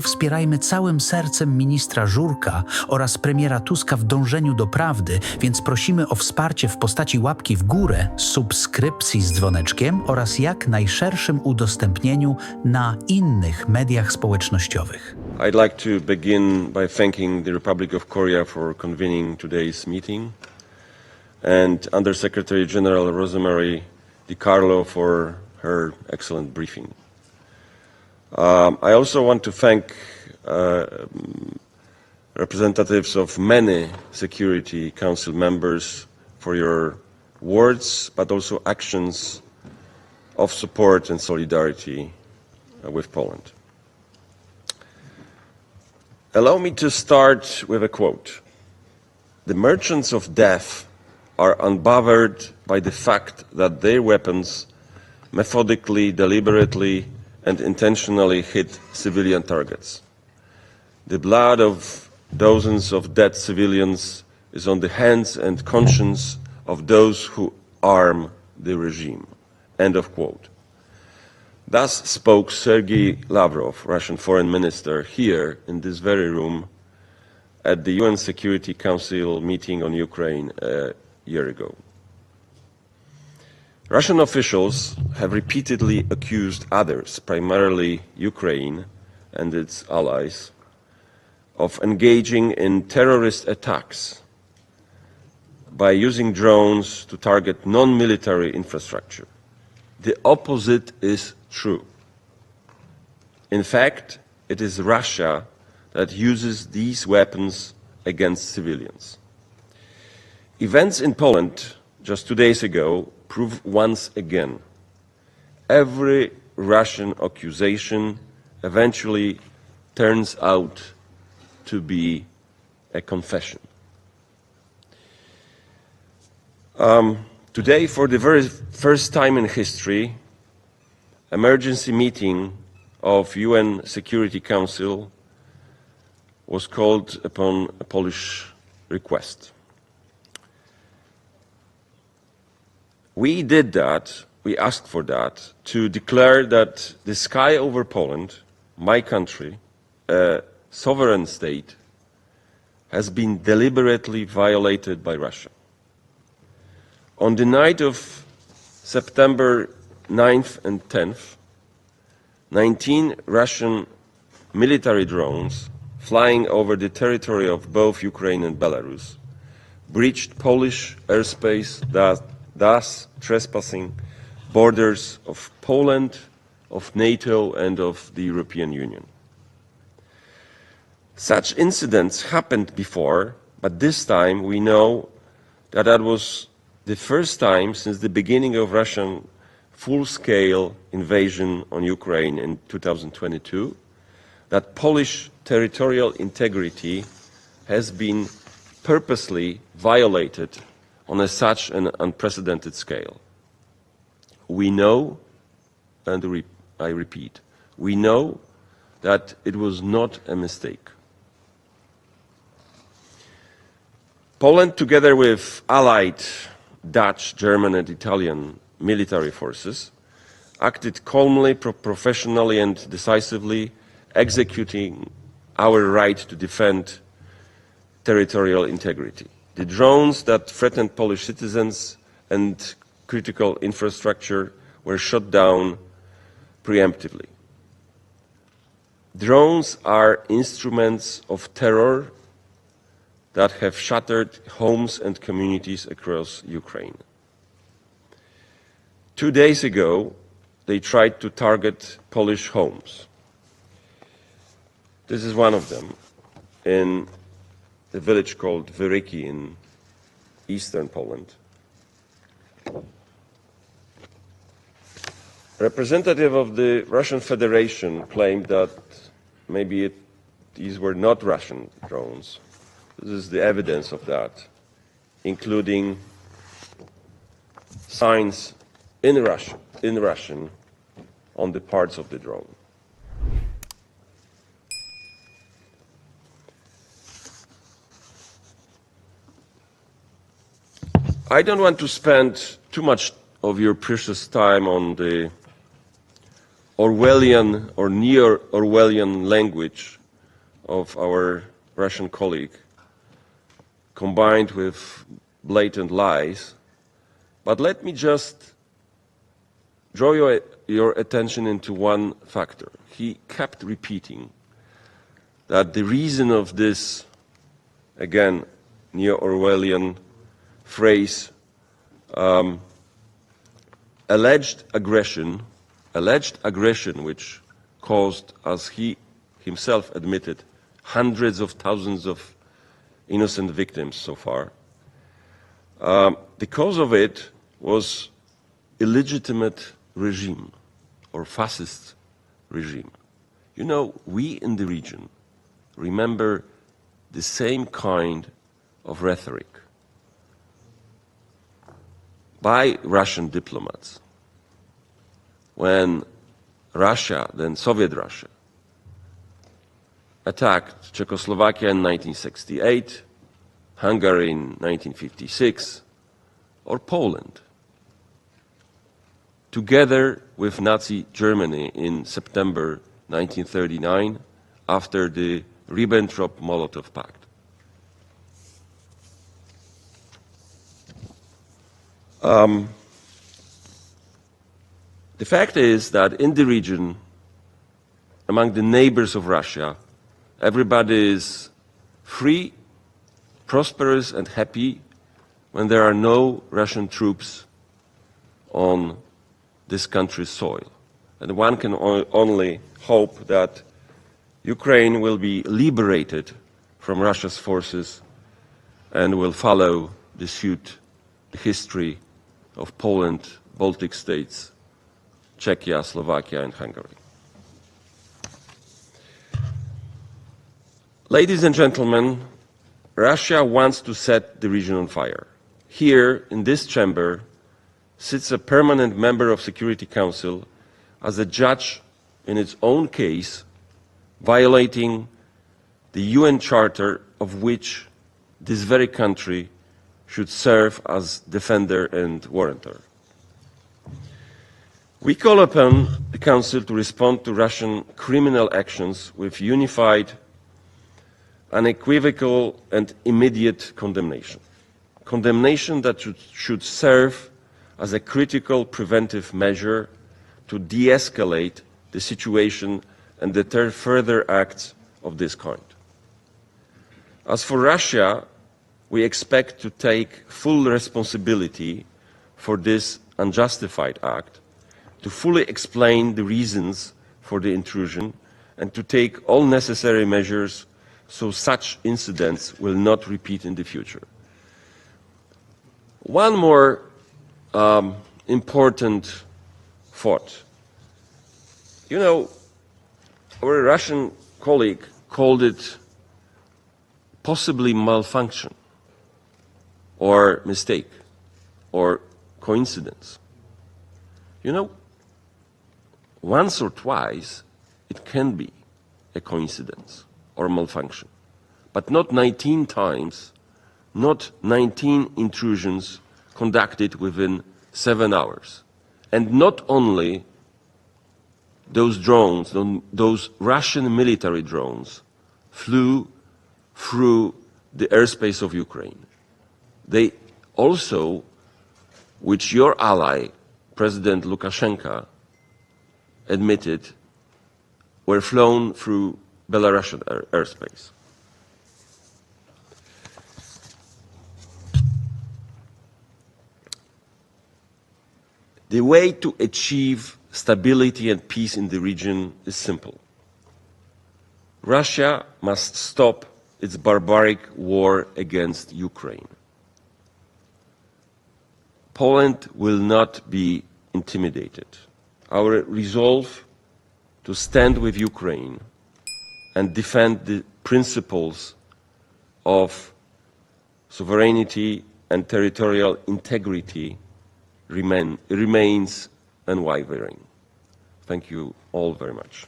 wspierajmy całym sercem ministra Żurka oraz premiera Tuska w dążeniu do prawdy, więc prosimy o wsparcie w postaci łapki w górę, subskrypcji z dzwoneczkiem oraz jak najszerszym udostępnieniu na innych mediach społecznościowych. I'd like to begin by thanking the Republic of Korea for convening today's meeting and Undersecretary General Rosemary DiCarlo for her excellent briefing. I also want to thank representatives of many Security Council members for your words, but also actions of support and solidarity with Poland. Allow me to start with a quote. "The merchants of death are unbothered by the fact that their weapons methodically, deliberately, and intentionally hit civilian targets. The blood of dozens of dead civilians is on the hands and conscience of those who arm the regime." End of quote. Thus spoke Sergei Lavrov, Russian foreign minister, here in this very room at the UN Security Council meeting on Ukraine a year ago. Russian officials have repeatedly accused others, primarily Ukraine and its allies, of engaging in terrorist attacks by using drones to target non-military infrastructure. The opposite is true. In fact, it is Russia that uses these weapons against civilians. Events in Poland just 2 days ago prove once again every Russian accusation eventually turns out to be a confession. Today, for the very first time in history, emergency meeting of UN Security Council was called upon a Polish request. We did that, we asked for that, to declare that the sky over Poland, my country, a sovereign state, has been deliberately violated by Russia. On the night of September 9th and 10th, 19 Russian military drones flying over the territory of both Ukraine and Belarus breached Polish airspace, thus trespassing borders of Poland, of NATO, and of the European Union. Such incidents happened before, but this time we know that that was the first time since the beginning of Russian full-scale invasion on Ukraine in 2022 that Polish territorial integrity has been purposely violated on such an unprecedented scale. We know, and I repeat, we know that it was not a mistake. Poland, together with allied Dutch, German, and Italian military forces, acted calmly, professionally, and decisively, executing our right to defend territorial integrity. The drones that threatened Polish citizens and critical infrastructure were shot down preemptively. Drones are instruments of terror that have shattered homes and communities across Ukraine. 2 days ago, they tried to target Polish homes. This is one of them in a village called Wyryki in eastern Poland. A representative of the Russian Federation claimed that maybe these were not Russian drones. This is the evidence of that, including signs in Russian on the parts of the drone. I don't want to spend too much of your precious time on the Orwellian or neo-Orwellian language of our Russian colleague, combined with blatant lies. But let me just draw your attention into one factor. He kept repeating that the reason of this, again, neo-Orwellian phrase, alleged aggression, which caused, as he himself admitted, hundreds of thousands of innocent victims so far. The cause of it was illegitimate regime or fascist regime. You know, we in the region remember the same kind of rhetoric by Russian diplomats when Russia, then Soviet Russia, attacked Czechoslovakia in 1968, Hungary in 1956, or Poland, together with Nazi Germany in September 1939 after the Ribbentrop-Molotov Pact. The fact is that in the region, among the neighbors of Russia, everybody is free, prosperous, and happy when there are no Russian troops on this country's soil. And one can only hope that Ukraine will be liberated from Russia's forces and will follow the suit, the history of Poland, Baltic states, Czechia, Slovakia, and Hungary. Ladies and gentlemen, Russia wants to set the region on fire. Here, in this chamber, sits a permanent member of Security Council as a judge in its own case, violating the UN Charter of which this very country should serve as defender and warrantor. We call upon the Council to respond to Russian criminal actions with unified, unequivocal and immediate condemnation. Condemnation that should serve as a critical preventive measure to de-escalate the situation and deter further acts of this kind. As for Russia, we expect to take full responsibility for this unjustified act, to fully explain the reasons for the intrusion, and to take all necessary measures so such incidents will not repeat in the future. One more important thought. You know, our Russian colleague called it possibly malfunction or mistake or coincidence. You know, once or twice it can be a coincidence or malfunction, but not 19 times, not 19 intrusions conducted within 7 hours. And not only those drones, those Russian military drones, flew through the airspace of Ukraine. They also, which your ally, President Lukashenko, admitted, were flown through Belarusian airspace. The way to achieve stability and peace in the region is simple. Russia must stop its barbaric war against Ukraine. Poland will not be intimidated. Our resolve to stand with Ukraine and defend the principles of sovereignty and territorial integrity remains unwavering. Thank you all very much.